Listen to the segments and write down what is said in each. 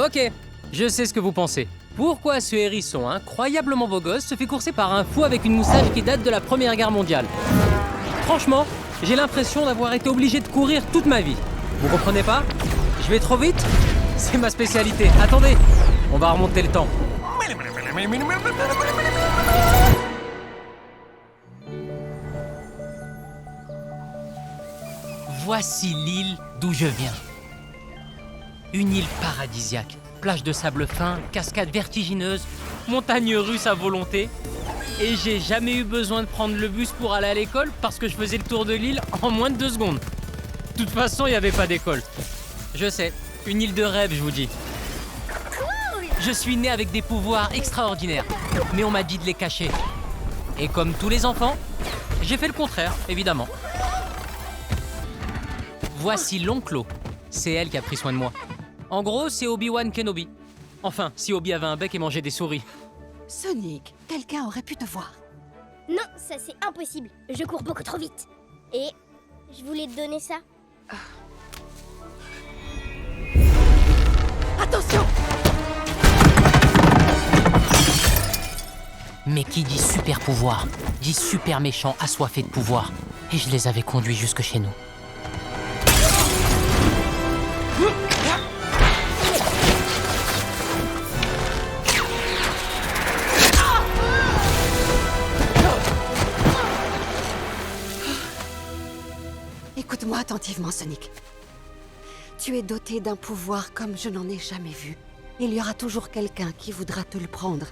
Ok, je sais ce que vous pensez. Pourquoi ce hérisson incroyablement beau gosse se fait courser par un fou avec une moustache qui date de la Première Guerre mondiale? Franchement, j'ai l'impression d'avoir été obligé de courir toute ma vie. Vous comprenez pas? Je vais trop vite? C'est ma spécialité. Attendez, on va remonter le temps. Voici l'île d'où je viens. Une île paradisiaque. Plage de sable fin, cascades vertigineuses, montagnes russes à volonté. Et j'ai jamais eu besoin de prendre le bus pour aller à l'école parce que je faisais le tour de l'île en moins de 2 secondes. De toute façon, il n'y avait pas d'école. Je sais, une île de rêve, je vous dis. Je suis né avec des pouvoirs extraordinaires, mais on m'a dit de les cacher. Et comme tous les enfants, j'ai fait le contraire, évidemment. Voici l'Onclo. C'est elle qui a pris soin de moi. En gros, c'est Obi-Wan Kenobi. Enfin, si Obi avait un bec et mangeait des souris. Sonic, quelqu'un aurait pu te voir. Non, ça c'est impossible. Je cours beaucoup trop vite. Et je voulais te donner ça. Attention! Mais qui dit super pouvoir, dit super méchant assoiffé de pouvoir. Et je les avais conduits jusque chez nous. Écoute-moi attentivement, Sonic. Tu es doté d'un pouvoir comme je n'en ai jamais vu. Il y aura toujours quelqu'un qui voudra te le prendre.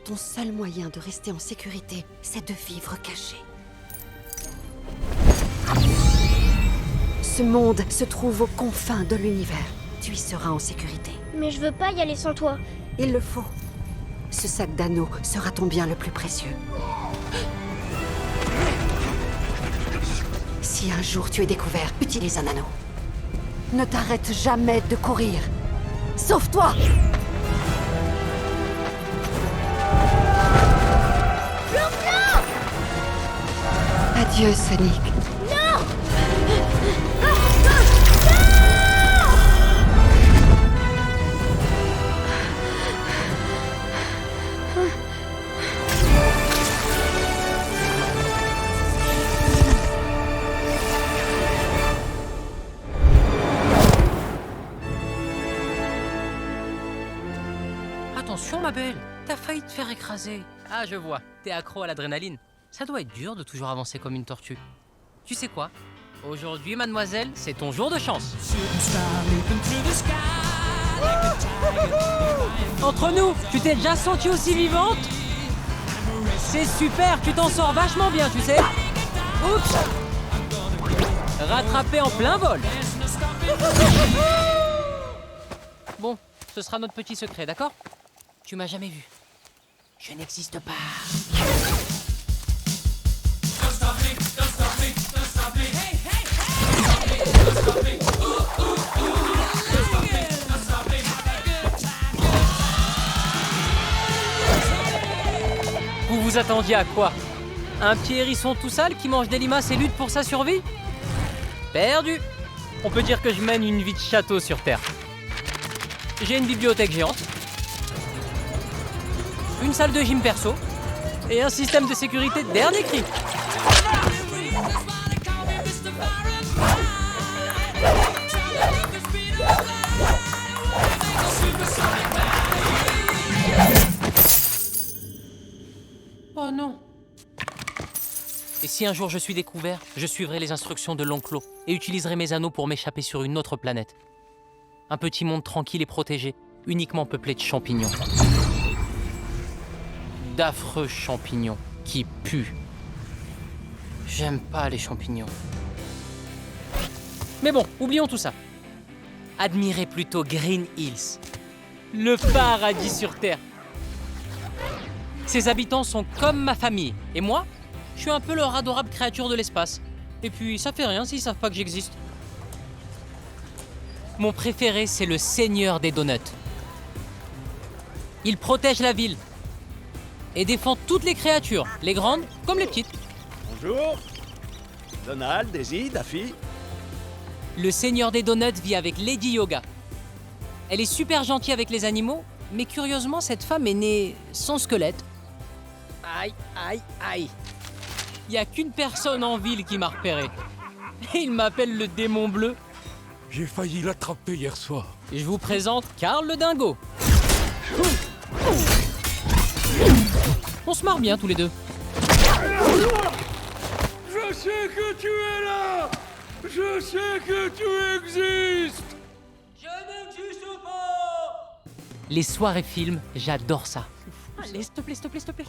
Ton seul moyen de rester en sécurité, c'est de vivre caché. Ce monde se trouve aux confins de l'univers. Tu y seras en sécurité. Mais je veux pas y aller sans toi. Il le faut. Ce sac d'anneaux sera ton bien le plus précieux. Si un jour tu es découvert, utilise un anneau. Ne t'arrête jamais de courir. Sauve-toi! Adieu, Sonic. Attention, ma belle, t'as failli te faire écraser. Ah, je vois, t'es accro à l'adrénaline. Ça doit être dur de toujours avancer comme une tortue. Tu sais quoi? Aujourd'hui, mademoiselle, c'est ton jour de chance. Entre nous, tu t'es déjà sentie aussi vivante? C'est super, tu t'en sors vachement bien, tu sais. Oups! Rattrapé en plein vol. Bon, ce sera notre petit secret, d'accord? Tu m'as jamais vu. Je n'existe pas. Vous vous attendiez à quoi? Un petit hérisson tout sale qui mange des limaces et lutte pour sa survie? Perdu! On peut dire que je mène une vie de château sur Terre. J'ai une bibliothèque géante, une salle de gym perso et un système de sécurité de dernier cri. Oh non! Et si un jour je suis découvert, je suivrai les instructions de l'Onclo et utiliserai mes anneaux pour m'échapper sur une autre planète. Un petit monde tranquille et protégé, uniquement peuplé de champignons. D'affreux champignons qui puent. J'aime pas les champignons. Mais bon, oublions tout ça. Admirez plutôt Green Hills, le paradis sur Terre. Ses habitants sont comme ma famille, et moi, je suis un peu leur adorable créature de l'espace. Et puis, ça fait rien s'ils savent pas que j'existe. Mon préféré, c'est le Seigneur des Donuts. Il protège la ville et défend toutes les créatures, les grandes comme les petites. Bonjour. Donald, Daisy, Daffy. Le Seigneur des Donuts vit avec Lady Yoga. Elle est super gentille avec les animaux, mais curieusement, cette femme est née sans squelette. Aïe, aïe, aïe. Il n'y a qu'une personne en ville qui m'a repéré. Et il m'appelle le démon bleu. J'ai failli l'attraper hier soir. Et je vous présente Karl le dingo. On se marre bien tous les deux. Je sais que tu es là. Je sais que tu existes. Je n'existe pas. Les soirées films, j'adore ça. Allez, s'il te plaît, s'il te plaît, s'il te plaît.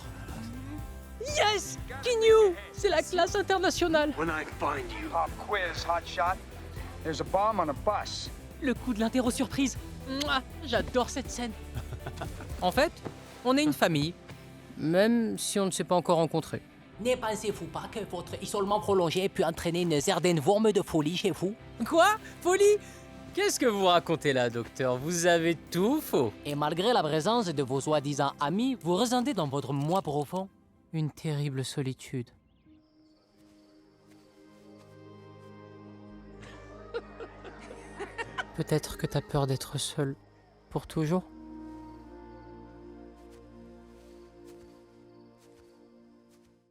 Yes! Kinyu! C'est la classe internationale. When I find you. Pop quiz, hotshot. There's a bomb on a bus. Le coup de l'interro surprise. Mouah, j'adore cette scène. En fait, on est une famille, même si on ne s'est pas encore rencontrés. Ne pensez-vous pas que votre isolement prolongé peut entraîner une certaine forme de folie chez vous? Quoi? Folie? Qu'est-ce que vous racontez là, docteur? Vous avez tout faux. Et malgré la présence de vos soi-disant amis, vous ressentez dans votre moi profond Une terrible solitude. Peut-être que t'as peur d'être seul pour toujours?